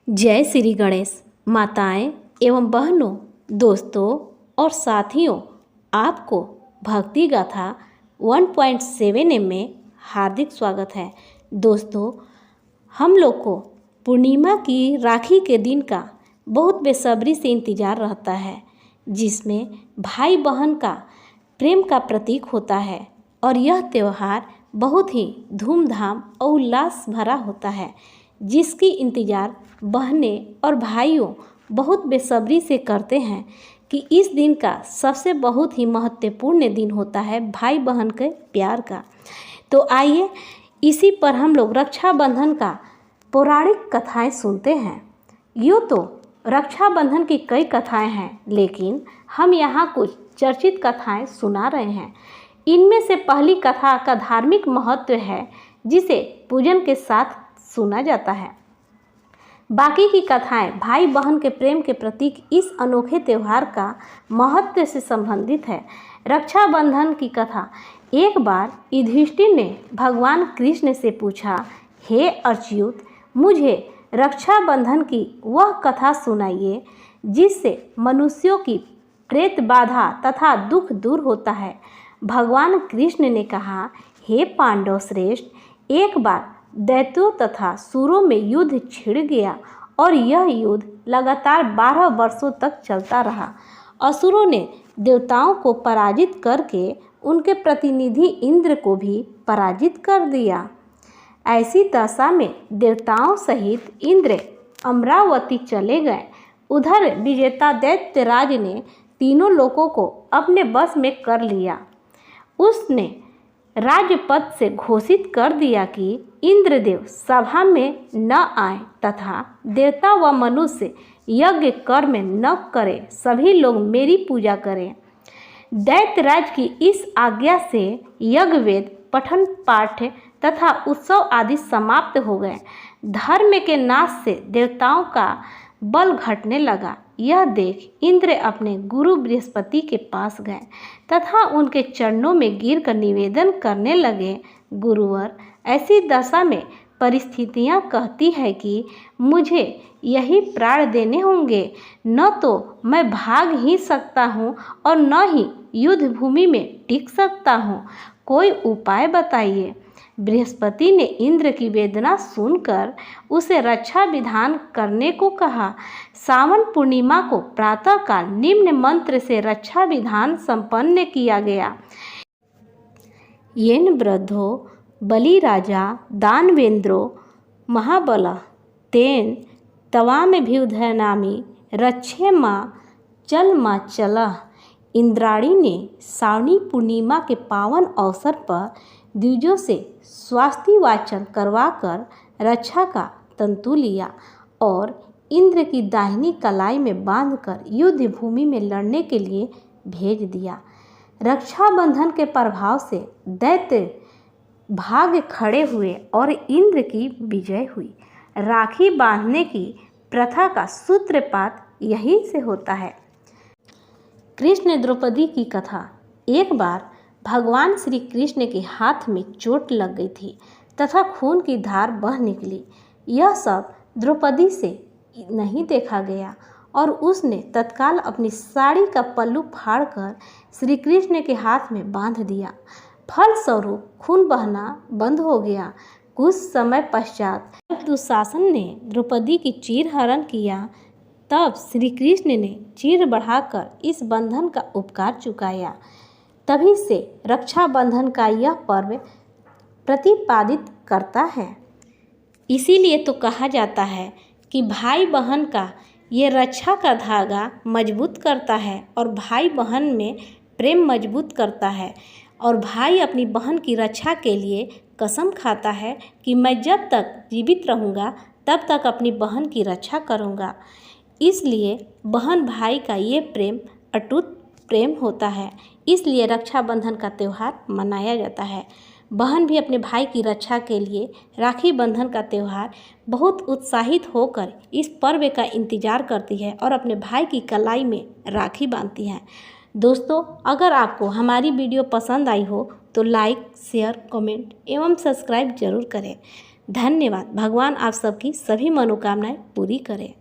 जय श्री गणेश। माताएं एवं बहनों, दोस्तों और साथियों, आपको भक्ति गाथा 1.7 में हार्दिक स्वागत है। दोस्तों, हम लोग को पूर्णिमा की राखी के दिन का बहुत बेसब्री से इंतज़ार रहता है, जिसमें भाई बहन का प्रेम का प्रतीक होता है और यह त्यौहार बहुत ही धूमधाम और उल्लास भरा होता है, जिसकी इंतज़ार बहनें और भाइयों बहुत बेसब्री से करते हैं कि इस दिन का सबसे बहुत ही महत्वपूर्ण दिन होता है भाई बहन के प्यार का। तो आइए इसी पर हम लोग रक्षाबंधन का पौराणिक कथाएं सुनते हैं। यूँ तो रक्षाबंधन की कई कथाएं हैं, लेकिन हम यहाँ कुछ चर्चित कथाएं सुना रहे हैं। इनमें से पहली कथा का धार्मिक महत्व है, जिसे पूजन के साथ सुना जाता है। बाकी की कथाएं भाई बहन के प्रेम के प्रतीक इस अनोखे त्यौहार का महत्व से संबंधित है। रक्षाबंधन की कथा। एक बार युधिष्ठिर ने भगवान कृष्ण से पूछा, हे अच्युत, मुझे रक्षाबंधन की वह कथा सुनाइए जिससे मनुष्यों की प्रेत बाधा तथा दुख दूर होता है। भगवान कृष्ण ने कहा, हे पांडव श्रेष्ठ, एक बार दैत्यों तथा सुरों में युद्ध छिड़ गया और यह युद्ध लगातार 12 वर्षों तक चलता रहा। असुरों ने देवताओं को पराजित करके उनके प्रतिनिधि इंद्र को भी पराजित कर दिया। ऐसी दशा में देवताओं सहित इंद्र अमरावती चले गए। उधर विजेता दैत्यराज ने तीनों लोगों को अपने बस में कर लिया। उसने राजपद से घोषित कर दिया कि इंद्रदेव सभा में न आए तथा देवता व मनुष्य यज्ञ कर्म न करें, सभी लोग मेरी पूजा करें। दैत्यराज की इस आज्ञा से यज्ञ वेद पठन पाठ तथा उत्सव आदि समाप्त हो गए। धर्म के नाश से देवताओं का बल घटने लगा। यह देख इंद्र अपने गुरु बृहस्पति के पास गए तथा उनके चरणों में गिरकर निवेदन करने लगे, गुरुवर, ऐसी दशा में परिस्थितियां कहती है कि मुझे यही प्राण देने होंगे, न तो मैं भाग ही सकता हूँ और न ही युद्ध भूमि में टिक सकता हूँ। कोई उपाय बताइए। बृहस्पति ने इंद्र की वेदना सुनकर उसे रक्षा विधान करने को कहा। सावन पूर्णिमा को प्रातःकाल निम्न मंत्र से रक्षा विधान संपन्न किया गया। येन वृद्धो बलिराजा दानवेंद्रो महाबला तेन तवामभ्युदधामि रक्षे माँ चल माँ चला। इंद्राणी ने श्रावणी पूर्णिमा के पावन अवसर पर द्विजों से स्वास्थ्य वाचन करवाकर रक्षा का तंतु लिया और इंद्र की दाहिनी कलाई में बांधकर युद्ध भूमि में लड़ने के लिए भेज दिया। रक्षाबंधन के प्रभाव से दैत्य भाग खड़े हुए और इंद्र की विजय हुई। राखी बांधने की प्रथा का सूत्रपात यहीं से होता है। कृष्ण द्रौपदी की कथा। एक बार भगवान श्री कृष्ण के हाथ में चोट लग गई थी तथा खून की धार बह निकली। यह सब द्रौपदी से नहीं देखा गया और उसने तत्काल अपनी साड़ी का पल्लू फाड़कर श्री कृष्ण के हाथ में बांध दिया। फलस्वरूप खून बहना बंद हो गया। कुछ समय पश्चात जब दुशासन ने द्रौपदी की चीरहरण किया, तब श्री कृष्ण ने चीर बढ़ाकर इस बंधन का उपकार चुकाया। तभी से रक्षाबंधन का यह पर्व प्रतिपादित करता है। इसीलिए तो कहा जाता है कि भाई बहन का ये रक्षा का धागा मजबूत करता है और भाई बहन में प्रेम मजबूत करता है। और भाई अपनी बहन की रक्षा के लिए कसम खाता है कि मैं जब तक जीवित रहूँगा तब तक अपनी बहन की रक्षा करूँगा। इसलिए बहन भाई का ये प्रेम अटूट प्रेम होता है। इसलिए रक्षाबंधन का त्यौहार मनाया जाता है। बहन भी अपने भाई की रक्षा के लिए राखी बंधन का त्यौहार बहुत उत्साहित होकर इस पर्व का इंतजार करती है और अपने भाई की कलाई में राखी बांधती है। दोस्तों, अगर आपको हमारी वीडियो पसंद आई हो तो लाइक, शेयर, कमेंट एवं सब्सक्राइब जरूर करें। धन्यवाद। भगवान आप सबकी सभी मनोकामनाएं पूरी करें।